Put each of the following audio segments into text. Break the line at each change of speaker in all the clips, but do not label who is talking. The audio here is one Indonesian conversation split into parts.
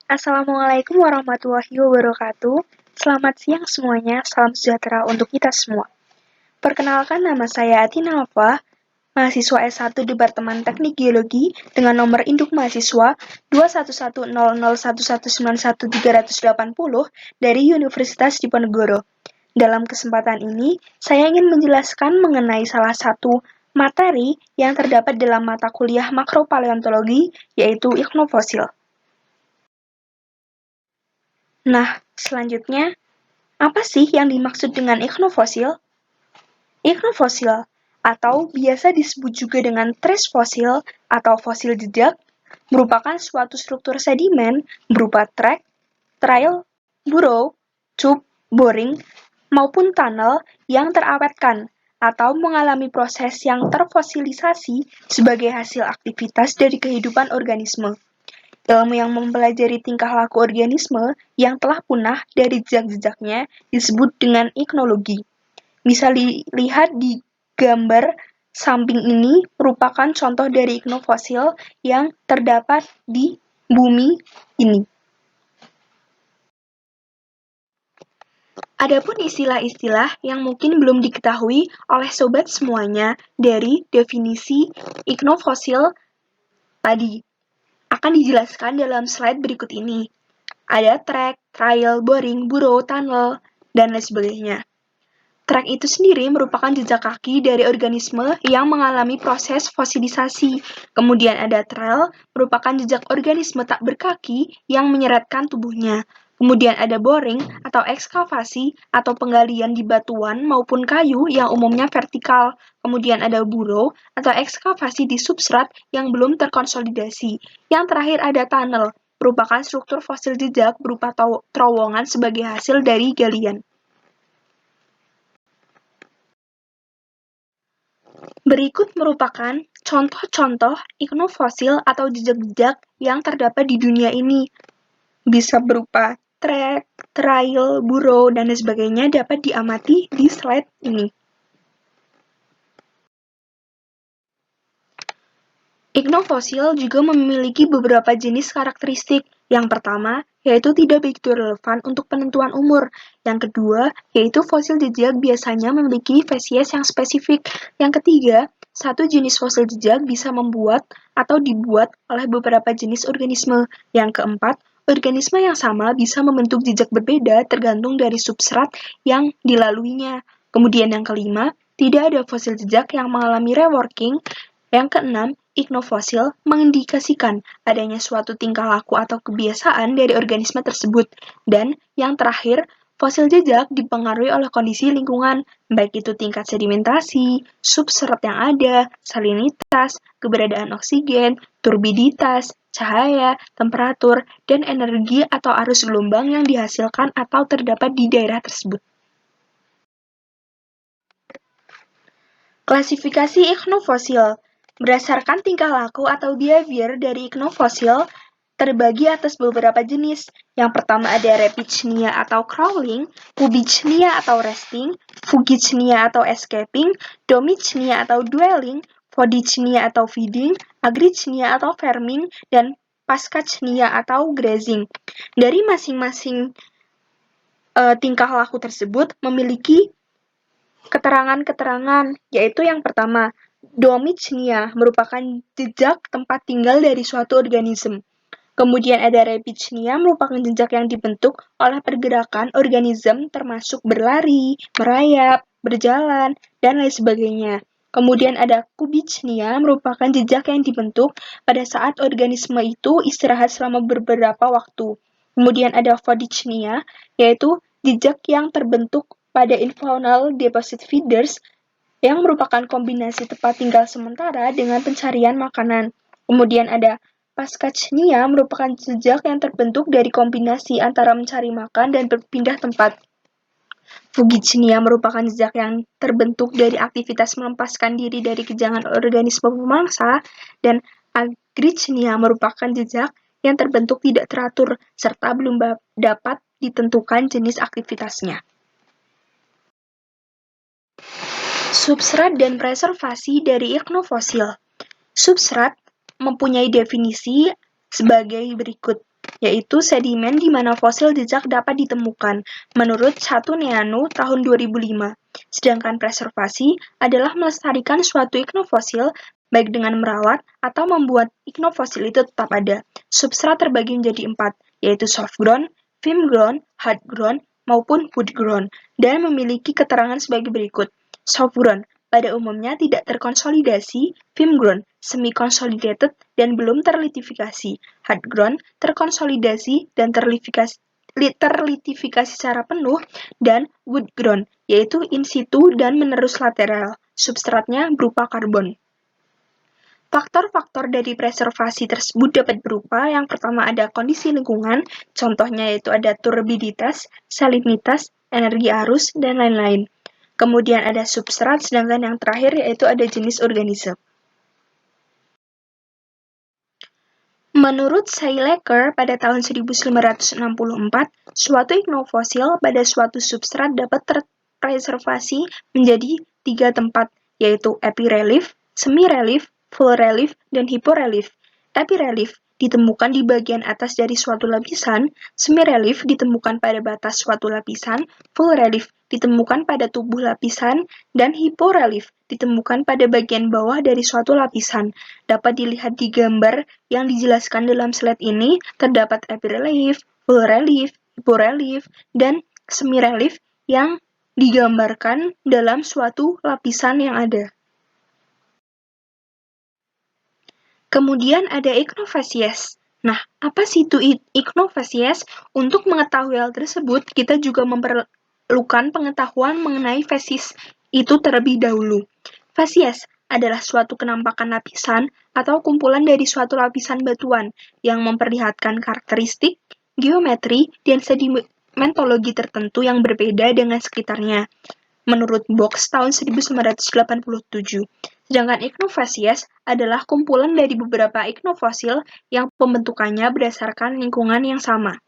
Assalamualaikum warahmatullahi wabarakatuh. Selamat siang semuanya, salam sejahtera untuk kita semua. Perkenalkan, nama saya Atina Alfa, mahasiswa S1 Departemen Teknik Geologi dengan nomor induk mahasiswa 21100119130 dari Universitas Diponegoro. Dalam kesempatan ini, saya ingin menjelaskan mengenai salah satu materi yang terdapat dalam mata kuliah makropaleontologi, yaitu ichnofosil. Nah, selanjutnya, apa sih yang dimaksud dengan ichnofosil? Ichnofosil, atau biasa disebut juga dengan trace fosil atau fosil jejak, merupakan suatu struktur sedimen berupa track, trail, burrow, tube, boring, maupun tunnel yang terawetkan atau mengalami proses yang terfosilisasi sebagai hasil aktivitas dari kehidupan organisme. Ilmu yang mempelajari tingkah laku organisme yang telah punah dari jejak-jejaknya disebut dengan ichnologi. Bisa dilihat di gambar samping ini merupakan contoh dari ichnofosil yang terdapat di bumi ini. Adapun istilah-istilah yang mungkin belum diketahui oleh sobat semuanya dari definisi ichnofosil tadi akan dijelaskan dalam slide berikut ini. Ada track, trail, boring, burrow, tunnel, dan lain sebagainya. Track itu sendiri merupakan jejak kaki dari organisme yang mengalami proses fosilisasi. Kemudian ada trail, merupakan jejak organisme tak berkaki yang menyeratkan tubuhnya. Kemudian ada boring atau ekskavasi atau penggalian di batuan maupun kayu yang umumnya vertikal. Kemudian ada burrow atau ekskavasi di substrat yang belum terkonsolidasi. Yang terakhir ada tunnel, merupakan struktur fosil jejak berupa terowongan sebagai hasil dari galian. Berikut merupakan contoh-contoh ichnofosil atau jejak-jejak yang terdapat di dunia ini. Bisa berupa track, trail, burrow, dan lain sebagainya dapat diamati di slide ini. Ichnofosil juga memiliki beberapa jenis karakteristik. Yang pertama, yaitu tidak begitu relevan untuk penentuan umur. Yang kedua, yaitu fosil jejak biasanya memiliki spesies yang spesifik. Yang ketiga, satu jenis fosil jejak bisa membuat atau dibuat oleh beberapa jenis organisme. Yang keempat, organisme yang sama bisa membentuk jejak berbeda tergantung dari substrat yang dilaluinya. Kemudian yang kelima, tidak ada fosil jejak yang mengalami reworking. Yang keenam, ichnofosil mengindikasikan adanya suatu tingkah laku atau kebiasaan dari organisme tersebut. Dan yang terakhir, fosil jejak dipengaruhi oleh kondisi lingkungan, baik itu tingkat sedimentasi, substrat yang ada, salinitas, keberadaan oksigen, turbiditas, cahaya, temperatur, dan energi atau arus gelombang yang dihasilkan atau terdapat di daerah tersebut. Klasifikasi ichnofosil berdasarkan tingkah laku atau behavior dari ichnofosil terbagi atas beberapa jenis. Yang pertama ada Reptichnia atau crawling, Cubichnia atau resting, Fugichnia atau escaping, Domichnia atau dwelling, Fodichnia atau feeding, Agrichnia atau farming, dan Pascachnia atau grazing. Dari masing-masing tingkah laku tersebut memiliki keterangan-keterangan, yaitu yang pertama, Domichnia merupakan jejak tempat tinggal dari suatu organisme. Kemudian ada Reptichnia merupakan jejak yang dibentuk oleh pergerakan organisme termasuk berlari, merayap, berjalan, dan lain sebagainya. Kemudian ada Cubichnia merupakan jejak yang dibentuk pada saat organisme itu istirahat selama beberapa waktu. Kemudian ada Fodichnia, yaitu jejak yang terbentuk pada infaunal deposit feeders yang merupakan kombinasi tempat tinggal sementara dengan pencarian makanan. Kemudian ada Pascachnia merupakan jejak yang terbentuk dari kombinasi antara mencari makan dan berpindah tempat. Fugichnia merupakan jejak yang terbentuk dari aktivitas melepaskan diri dari kejangan organisme pemangsa, dan Agrichnia merupakan jejak yang terbentuk tidak teratur serta belum dapat ditentukan jenis aktivitasnya. Substrat dan preservasi dari ichnofosil. Substrat mempunyai definisi sebagai berikut. yaitu sedimen di mana fosil jejak dapat ditemukan, menurut 1 Neano tahun 2005. Sedangkan preservasi adalah melestarikan suatu iknofosil baik dengan merawat atau membuat iknofosil itu tetap ada. Substrat terbagi menjadi 4, yaitu soft ground, firm ground, hard ground, maupun wood ground, dan memiliki keterangan sebagai berikut. Soft ground pada umumnya tidak terkonsolidasi, firm ground semi-consolidated dan belum terlitifikasi, hard ground terkonsolidasi dan terlitifikasi secara penuh, dan wood ground, yaitu in situ dan menerus lateral, substratnya berupa karbon. Faktor-faktor dari preservasi tersebut dapat berupa yang pertama ada kondisi lingkungan, contohnya yaitu ada turbiditas, salinitas, energi arus, dan lain-lain. Kemudian ada substrat, sedangkan yang terakhir yaitu ada jenis organisme. Menurut Seileker pada tahun 1964, suatu iknofosil pada suatu substrat dapat terpreservasi menjadi 3 tempat, yaitu epirelief, semi-relief, full relief, dan hyporelief. Epirelief ditemukan di bagian atas dari suatu lapisan, semi-relief ditemukan pada batas suatu lapisan, full relief ditemukan pada tubuh lapisan, dan hyporelief ditemukan pada bagian bawah dari suatu lapisan. Dapat dilihat di gambar yang dijelaskan dalam slide ini, terdapat epirelief, full relief, hyporelief, dan semi-relief yang digambarkan dalam suatu lapisan yang ada. Kemudian ada iknofasies. Nah, apa sih itu iknofasies? Untuk mengetahui hal tersebut, kita juga memerlukan pengetahuan mengenai facies itu terlebih dahulu. Fasies adalah suatu kenampakan lapisan atau kumpulan dari suatu lapisan batuan yang memperlihatkan karakteristik, geometri, dan sedimentologi tertentu yang berbeda dengan sekitarnya. Menurut Box tahun 1987. Sedangkan iknofasies adalah kumpulan dari beberapa iknofosil yang pembentukannya berdasarkan lingkungan yang sama.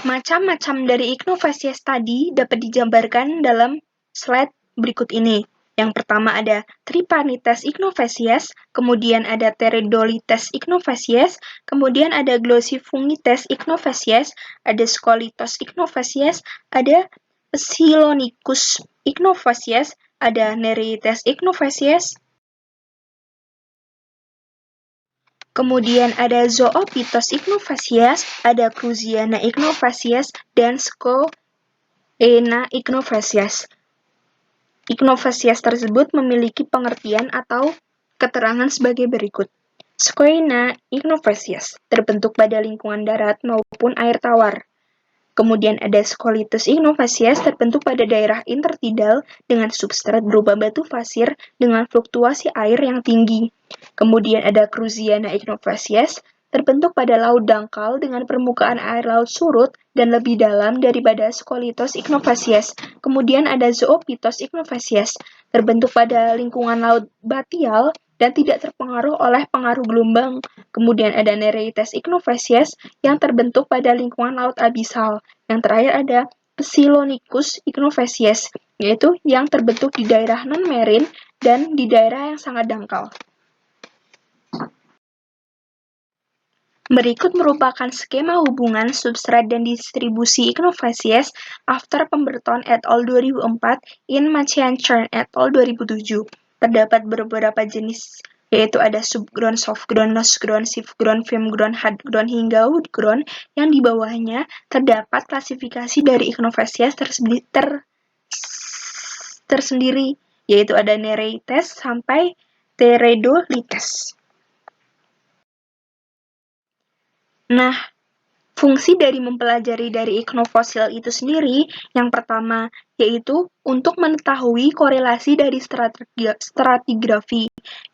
Macam-macam dari iknofasies tadi dapat digambarkan dalam slide berikut ini. Yang pertama ada Tripanites iknofasies, kemudian ada Pteridolites iknofasies, kemudian ada Glossifungites iknofasies, ada Scolytos iknofasies, ada Psilonicus iknofasies, ada Nereites iknofasies, kemudian ada Zoophytos iknofasies, ada Cruziana iknofasies, dan Schoena iknofasies. Iknofasies tersebut memiliki pengertian atau keterangan sebagai berikut. Schoena iknofasies terbentuk pada lingkungan darat maupun air tawar. Kemudian ada Scolytus iknofasies terbentuk pada daerah intertidal dengan substrat berupa batu pasir dengan fluktuasi air yang tinggi. Kemudian ada Cruziana iknofasies terbentuk pada laut dangkal dengan permukaan air laut surut dan lebih dalam daripada Scolytos iknofasies. Kemudian ada Zoophytos iknofasies terbentuk pada lingkungan laut batial dan tidak terpengaruh oleh pengaruh gelombang. Kemudian ada Nereites iknofasies yang terbentuk pada lingkungan laut abisal. Yang terakhir ada Psilonicus iknofasies, yaitu yang terbentuk di daerah non-marine dan di daerah yang sangat dangkal. Berikut merupakan skema hubungan substrat dan distribusi iknofasies after Pemberton et al. 2004 in Machian-Chern et al. 2007. Terdapat beberapa jenis, yaitu ada subground, softground, nosground, shiftground, firmground, hardground, hingga woodground, yang di bawahnya terdapat klasifikasi dari iknofasies tersendiri, yaitu ada Nereites sampai Pteridolites. Nah, fungsi dari mempelajari dari iknofosil itu sendiri, yang pertama yaitu untuk mengetahui korelasi dari stratigrafi.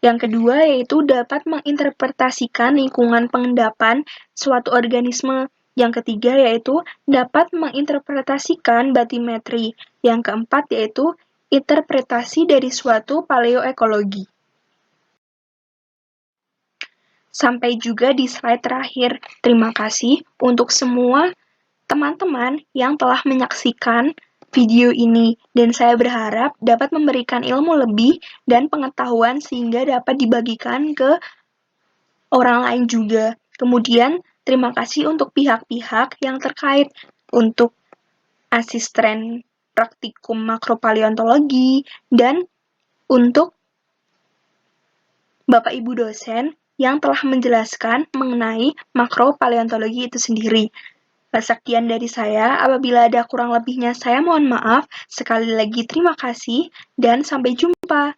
Yang kedua yaitu dapat menginterpretasikan lingkungan pengendapan suatu organisme. Yang ketiga yaitu dapat menginterpretasikan batimetri. Yang keempat yaitu interpretasi dari suatu paleoekologi. Sampai juga di slide terakhir. Terima kasih untuk semua teman-teman yang telah menyaksikan video ini, dan saya berharap dapat memberikan ilmu lebih dan pengetahuan sehingga dapat dibagikan ke orang lain juga. Kemudian, terima kasih untuk pihak-pihak yang terkait untuk asisten praktikum makropaleontologi dan untuk Bapak Ibu dosen yang telah menjelaskan mengenai makropaleontologi itu sendiri. Sekian dari saya, apabila ada kurang lebihnya saya mohon maaf. Sekali lagi terima kasih dan sampai jumpa.